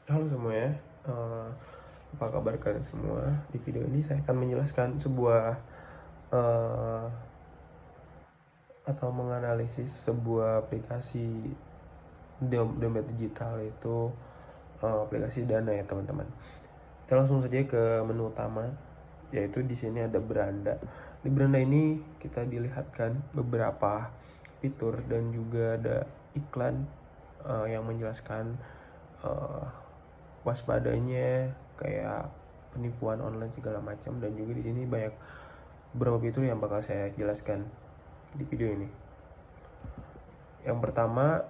Halo semuanya, eh, apa kabar kalian semua? Di video ini saya akan menjelaskan sebuah eh, atau menganalisis sebuah aplikasi dompet digital, itu aplikasi Dana ya teman-teman. Kita langsung saja ke menu utama, yaitu di sini ada beranda. Di beranda ini kita dilihatkan beberapa fitur dan juga ada iklan yang menjelaskan uh, waspadanya kayak penipuan online segala macam, dan juga di sini banyak beberapa fitur yang bakal saya jelaskan di video ini. Yang pertama,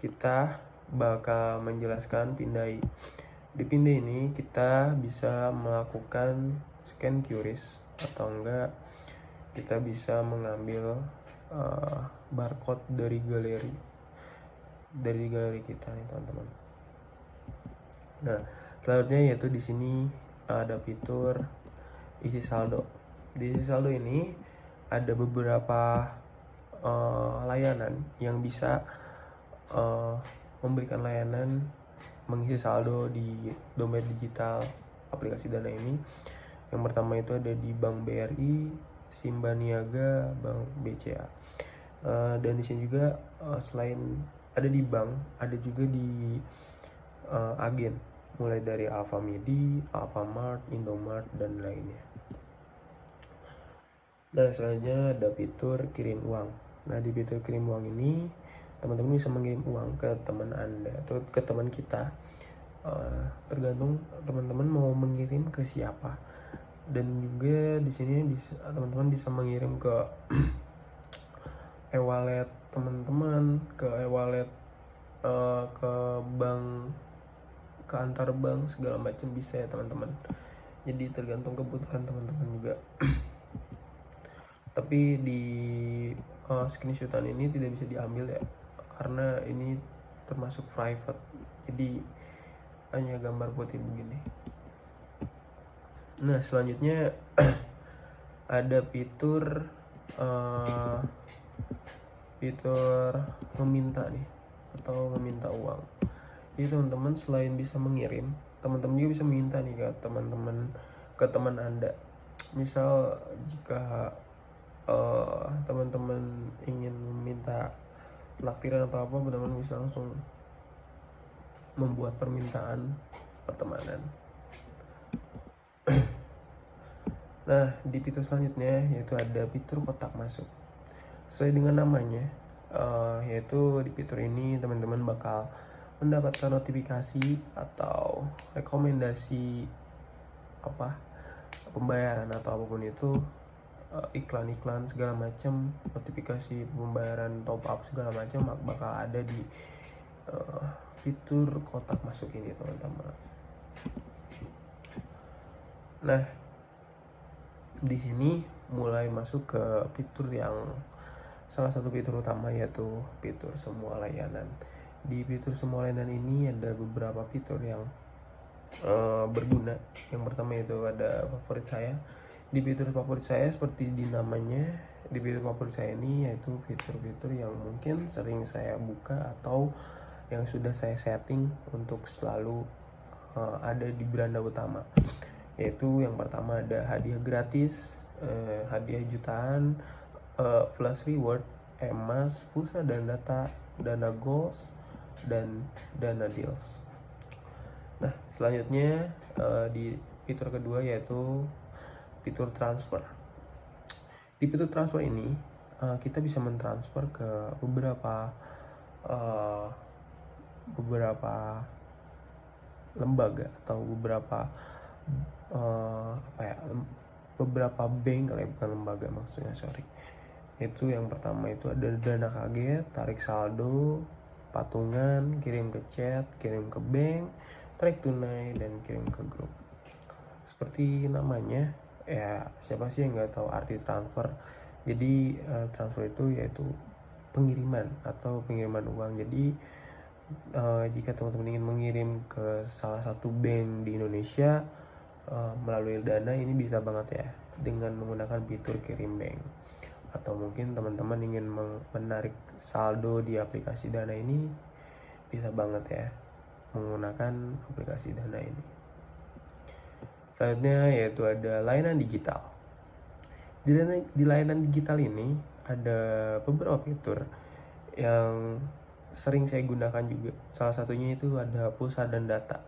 kita bakal menjelaskan Pindai. Di Pindai ini kita bisa melakukan scan QRIS, atau enggak kita bisa mengambil barcode dari galeri kita nih teman-teman. Nah, selanjutnya yaitu di sini ada fitur isi saldo. Di isi saldo ini ada beberapa layanan yang bisa memberikan layanan mengisi saldo di dompet digital aplikasi Dana ini. Yang pertama itu ada di Bank BRI, Simba Niaga, Bank BCA. Dan di sini juga selain ada di bank, ada juga di agen, mulai dari Alfamidi, Alfamart, Indomart, dan lainnya. Nah, selanjutnya ada fitur kirim uang. Nah, di fitur kirim uang ini teman-teman bisa mengirim uang ke teman Anda atau ke teman kita, tergantung teman-teman mau mengirim ke siapa. Dan juga di sini teman-teman bisa mengirim ke e-wallet teman-teman, ke e-wallet ke bank, ke antar bank segala macam bisa ya teman-teman. Jadi tergantung kebutuhan teman-teman juga. Tapi di screenshotan ini tidak bisa diambil ya, karena ini termasuk private. Jadi hanya gambar putih begini. Nah, selanjutnya ada fitur meminta nih, atau meminta uang. Jadi teman-teman selain bisa mengirim, teman-teman juga bisa meminta nih ke teman Anda. Misal jika teman-teman ingin meminta pelaktiran atau apa, teman-teman bisa langsung membuat permintaan pertemanan. Nah, di fitur selanjutnya yaitu ada fitur kotak masuk. Sesuai dengan namanya, yaitu di fitur ini teman-teman bakal mendapatkan notifikasi atau rekomendasi pembayaran atau apapun itu, iklan-iklan segala macam, notifikasi pembayaran top up segala macam bakal ada di fitur kotak masuk ini teman-teman. Nah, di sini mulai masuk ke fitur yang salah satu fitur utama, yaitu fitur semua layanan. Di fitur semua layanan ini ada beberapa fitur yang berguna. Yang pertama itu ada favorit saya. Di fitur favorit saya, seperti di namanya, di fitur favorit saya ini yaitu fitur-fitur yang mungkin sering saya buka atau yang sudah saya setting untuk selalu ada di beranda utama. Yaitu yang pertama ada hadiah gratis, hadiah jutaan, plus reward, emas, pulsa dan data, dana goals, dan dana deals. Nah, selanjutnya di fitur kedua yaitu fitur transfer. Di fitur transfer ini kita bisa mentransfer ke beberapa lembaga atau beberapa bank, kali bukan lembaga maksudnya, sorry. Itu yang pertama itu ada dana kaget, tarik saldo, patungan, kirim ke chat, kirim ke bank, tarik tunai, dan kirim ke grup. Seperti namanya ya, siapa sih yang nggak tahu arti transfer. Jadi transfer itu yaitu pengiriman atau pengiriman uang. Jadi jika teman-teman ingin mengirim ke salah satu bank di Indonesia melalui Dana, ini bisa banget ya dengan menggunakan fitur kirim bank. Atau mungkin teman-teman ingin menarik saldo di aplikasi Dana ini, bisa banget ya menggunakan aplikasi Dana ini. Selanjutnya yaitu ada layanan digital. Di layanan digital ini ada beberapa fitur yang sering saya gunakan juga. Salah satunya itu ada pulsa dan data.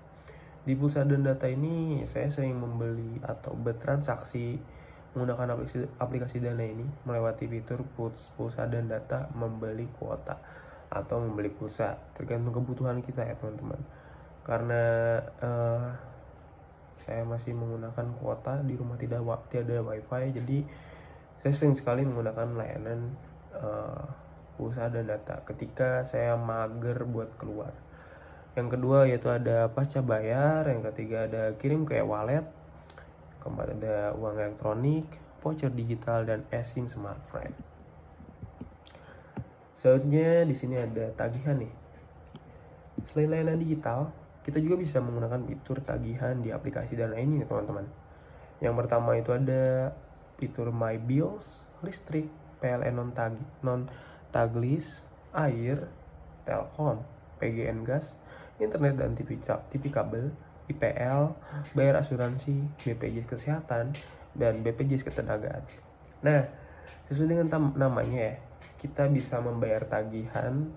Di pulsa dan data ini saya sering membeli atau bertransaksi menggunakan aplikasi Dana ini melewati fitur pulsa dan data membeli kuota atau membeli pulsa, tergantung kebutuhan kita ya teman-teman. Karena saya masih menggunakan kuota, di rumah tidak ada wifi, jadi saya sering sekali menggunakan layanan pulsa dan data ketika saya mager buat keluar. Yang kedua yaitu ada pasca bayar, yang ketiga ada kirim ke e-wallet, keempat ada uang elektronik, voucher digital, dan eSIM smartphone. Selanjutnya di sini ada tagihan nih. Selain layanan digital, kita juga bisa menggunakan fitur tagihan di aplikasi Dana ini nih teman-teman. Yang pertama itu ada fitur My Bills, listrik, PLN non-taglis, air, Telkom, PGN gas, internet dan TV kabel, IPL, bayar asuransi, BPJS Kesehatan, dan BPJS Ketenagaan. Nah, sesuai dengan namanya ya, kita bisa membayar tagihan,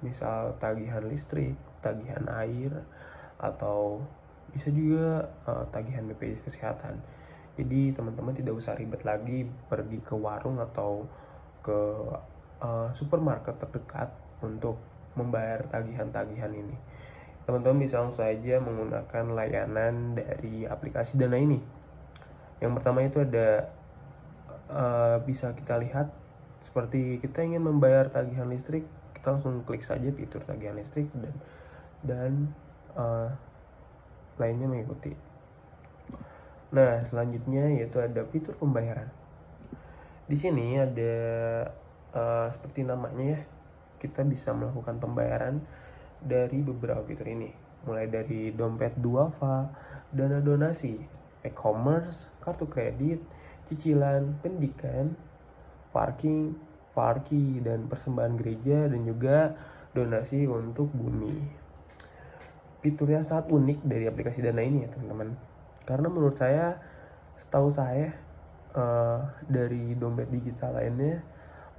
misal tagihan listrik, tagihan air, atau bisa juga tagihan BPJS Kesehatan. Jadi teman-teman tidak usah ribet lagi pergi ke warung atau ke supermarket terdekat untuk membayar tagihan-tagihan ini. Teman-teman bisa langsung saja menggunakan layanan dari aplikasi Dana ini. Yang pertama itu ada bisa kita lihat seperti kita ingin membayar tagihan listrik, kita langsung klik saja fitur tagihan listrik dan lainnya mengikuti. Nah, selanjutnya yaitu ada fitur pembayaran. Di sini ada seperti namanya ya, kita bisa melakukan pembayaran dari beberapa fitur ini, mulai dari dompet duafa, dana donasi, e-commerce, kartu kredit, cicilan, pendidikan, parking, dan persembahan gereja, dan juga donasi untuk bumi. Fitur yang sangat unik dari aplikasi Dana ini ya teman-teman, karena menurut saya, setahu saya dari dompet digital lainnya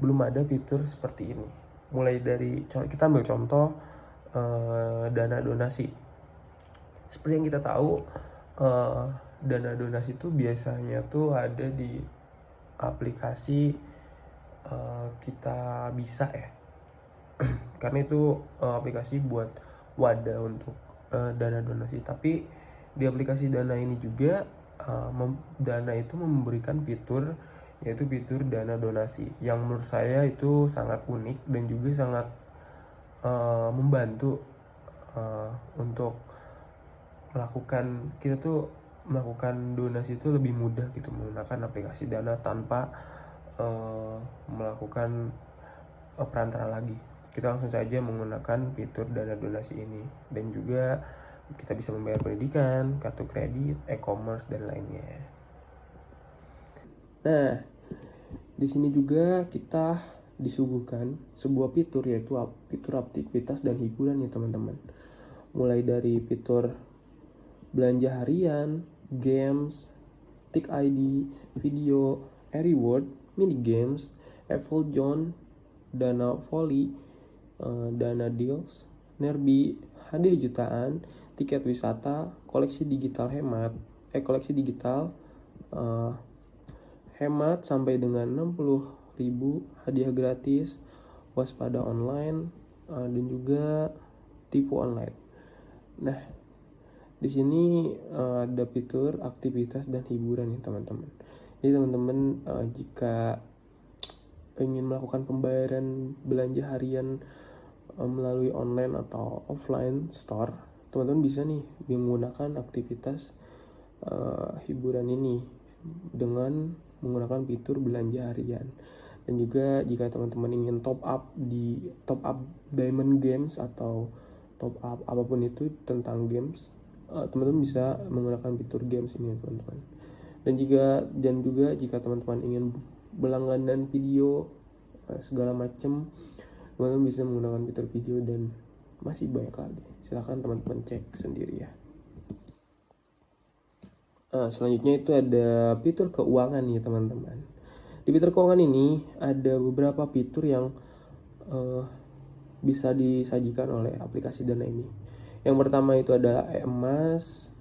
belum ada fitur seperti ini. Mulai dari kita ambil contoh dana donasi. Seperti yang kita tahu, dana donasi itu biasanya tuh ada di aplikasi Kita Bisa ya. Karena itu aplikasi buat wadah untuk dana donasi. Tapi di aplikasi Dana ini juga Dana itu memberikan fitur, yaitu fitur dana donasi, yang menurut saya itu sangat unik dan juga sangat membantu untuk melakukan donasi itu lebih mudah gitu menggunakan aplikasi Dana tanpa melakukan perantara lagi. Kita langsung saja menggunakan fitur dana donasi ini, dan juga kita bisa membayar pendidikan, kartu kredit, e-commerce, dan lainnya. Nah, di sini juga kita disuguhkan sebuah fitur, yaitu fitur aktivitas dan hiburan ya teman-teman. Mulai dari fitur belanja harian, games, Tik ID, video, reward, mini games, Apple Zone, Dana Volley, Dana Deals, Nerbi, hadiah jutaan, tiket wisata, koleksi digital hemat sampai dengan 60.000, hadiah gratis, waspada online, dan juga tipu online. Nah, di sini ada fitur aktivitas dan hiburan nih teman-teman. Jadi teman-teman jika ingin melakukan pembayaran belanja harian melalui online atau offline store, teman-teman bisa nih menggunakan aktivitas hiburan ini dengan menggunakan fitur belanja harian. Dan juga jika teman-teman ingin top up diamond games atau top up apapun itu tentang games, teman-teman bisa menggunakan fitur games ini teman-teman. Dan juga jika teman-teman ingin berlangganan video segala macam, teman-teman bisa menggunakan fitur video dan masih banyak lagi. Silahkan teman-teman cek sendiri ya. Selanjutnya itu ada fitur keuangan nih teman-teman. Di fitur keuangan ini ada beberapa fitur yang bisa disajikan oleh aplikasi Dana ini. Yang pertama itu ada emas,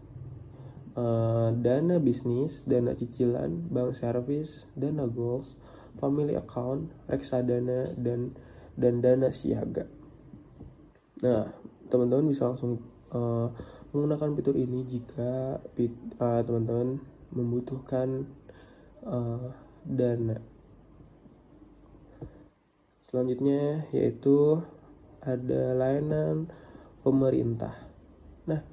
dana bisnis, dana cicilan, bank service, dana goals, family account, reksadana, dan dana siaga. Nah, teman-teman bisa langsung menggunakan fitur ini jika teman-teman membutuhkan dana. Selanjutnya yaitu ada layanan pemerintah. Nah,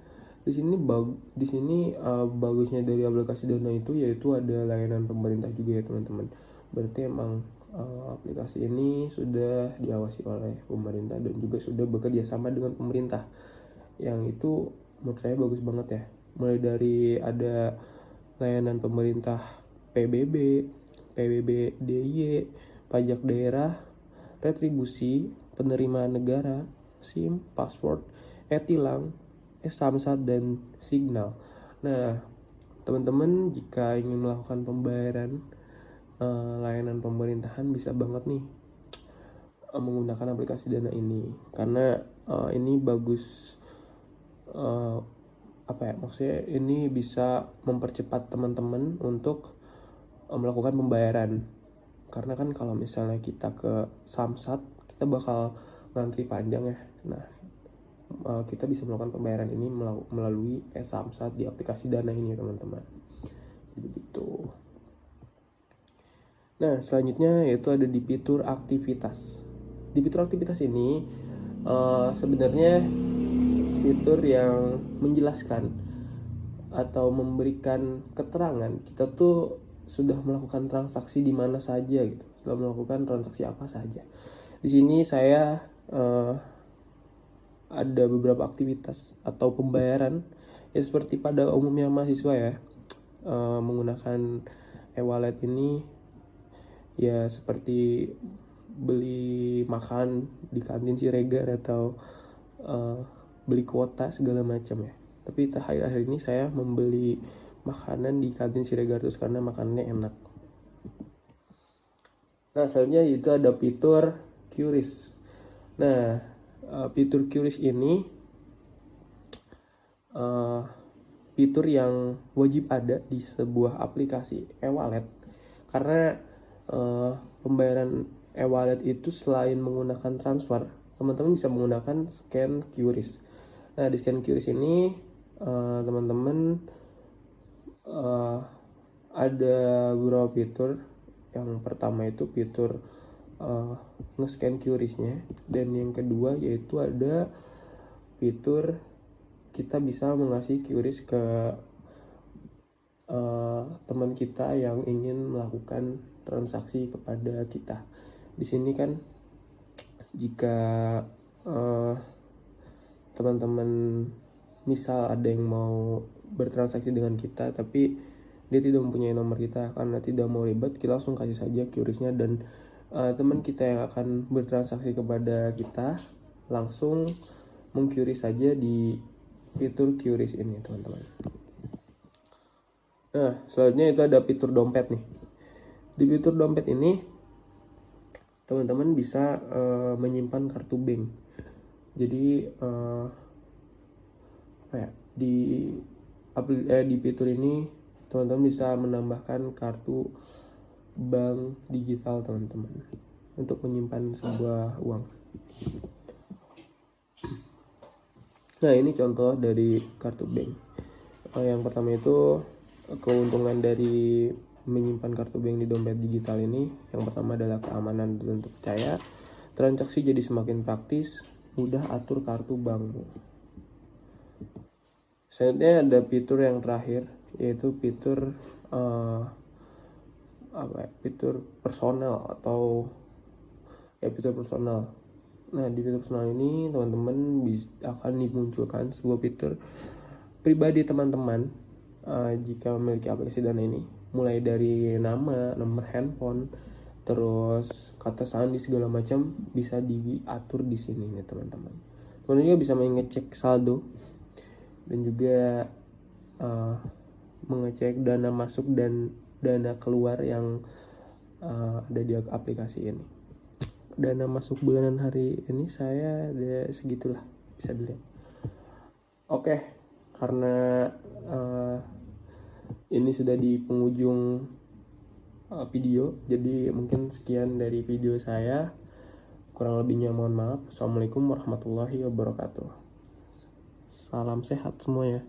di sini bagusnya dari aplikasi Dana itu yaitu ada layanan pemerintah juga ya teman-teman. Berarti emang aplikasi ini sudah diawasi oleh pemerintah dan juga sudah bekerja sama dengan pemerintah. Yang itu menurut saya bagus banget ya. Mulai dari ada layanan pemerintah PBB, PBB DIY, pajak daerah, retribusi, penerimaan negara, SIM, password, e-tilang, Samsat, dan Signal. Nah, teman-teman jika ingin melakukan pembayaran layanan pemerintahan bisa banget nih menggunakan aplikasi Dana ini, karena ini bagus. Maksudnya ini bisa mempercepat teman-teman untuk melakukan pembayaran. Karena kan kalau misalnya kita ke Samsat, kita bakal ngantri panjang ya. Nah, kita bisa melakukan pembayaran ini melalui Samsat di aplikasi Dana ini ya teman-teman. Begitu. Nah, selanjutnya yaitu ada di fitur aktivitas. Di fitur aktivitas ini sebenarnya fitur yang menjelaskan atau memberikan keterangan kita tuh sudah melakukan transaksi di mana saja gitu, sudah melakukan transaksi apa saja. Di sini saya ada beberapa aktivitas atau pembayaran ya seperti pada umumnya mahasiswa ya, menggunakan e-wallet ini ya seperti beli makan di kantin Siregar atau beli kuota segala macam ya. Tapi akhir-akhir ini saya membeli makanan di kantin Siregar terus karena makanannya enak. Nah, selanjutnya itu ada fitur QRIS. Nah, fitur QRIS ini fitur yang wajib ada di sebuah aplikasi e-wallet, karena pembayaran e-wallet itu selain menggunakan transfer, teman-teman bisa menggunakan scan QRIS. Nah, di scan QRIS ini teman-teman ada beberapa fitur. Yang pertama itu fitur nge-scan QRIS-nya, dan yang kedua yaitu ada fitur kita bisa mengasih QRIS ke teman kita yang ingin melakukan transaksi kepada kita. Di sini kan jika teman-teman misal ada yang mau bertransaksi dengan kita tapi dia tidak mempunyai nomor kita, karena tidak mau ribet, kita langsung kasih saja QRIS-nya dan teman kita yang akan bertransaksi kepada kita langsung meng-QRIS saja di fitur QRIS ini teman-teman. Nah, selanjutnya itu ada fitur dompet nih. Di fitur dompet ini teman-teman bisa menyimpan kartu bank. Jadi di fitur ini teman-teman bisa menambahkan kartu bank digital teman-teman untuk menyimpan sebuah uang. Nah, ini contoh dari kartu bank. Yang pertama itu keuntungan dari menyimpan kartu bank di dompet digital ini. Yang pertama adalah keamanan dan terpercaya. Transaksi jadi semakin praktis, mudah atur kartu bankmu. Selanjutnya ada fitur yang terakhir, yaitu fitur fitur personal atau fitur personal. Nah, di fitur personal ini teman-teman akan dimunculkan sebuah fitur pribadi teman-teman jika memiliki aplikasi Dana ini, mulai dari nama, nomor handphone, terus kata sandi segala macam bisa diatur di sini nih teman-teman. Teman juga bisa mengecek saldo dan juga mengecek dana masuk dan dana keluar yang ada di aplikasi ini. Dana masuk bulanan hari ini saya ada segitulah, bisa dilihat. Oke, karena ini sudah di penghujung video, jadi mungkin sekian dari video saya. Kurang lebihnya mohon maaf. Assalamualaikum warahmatullahi wabarakatuh. Salam sehat semuanya.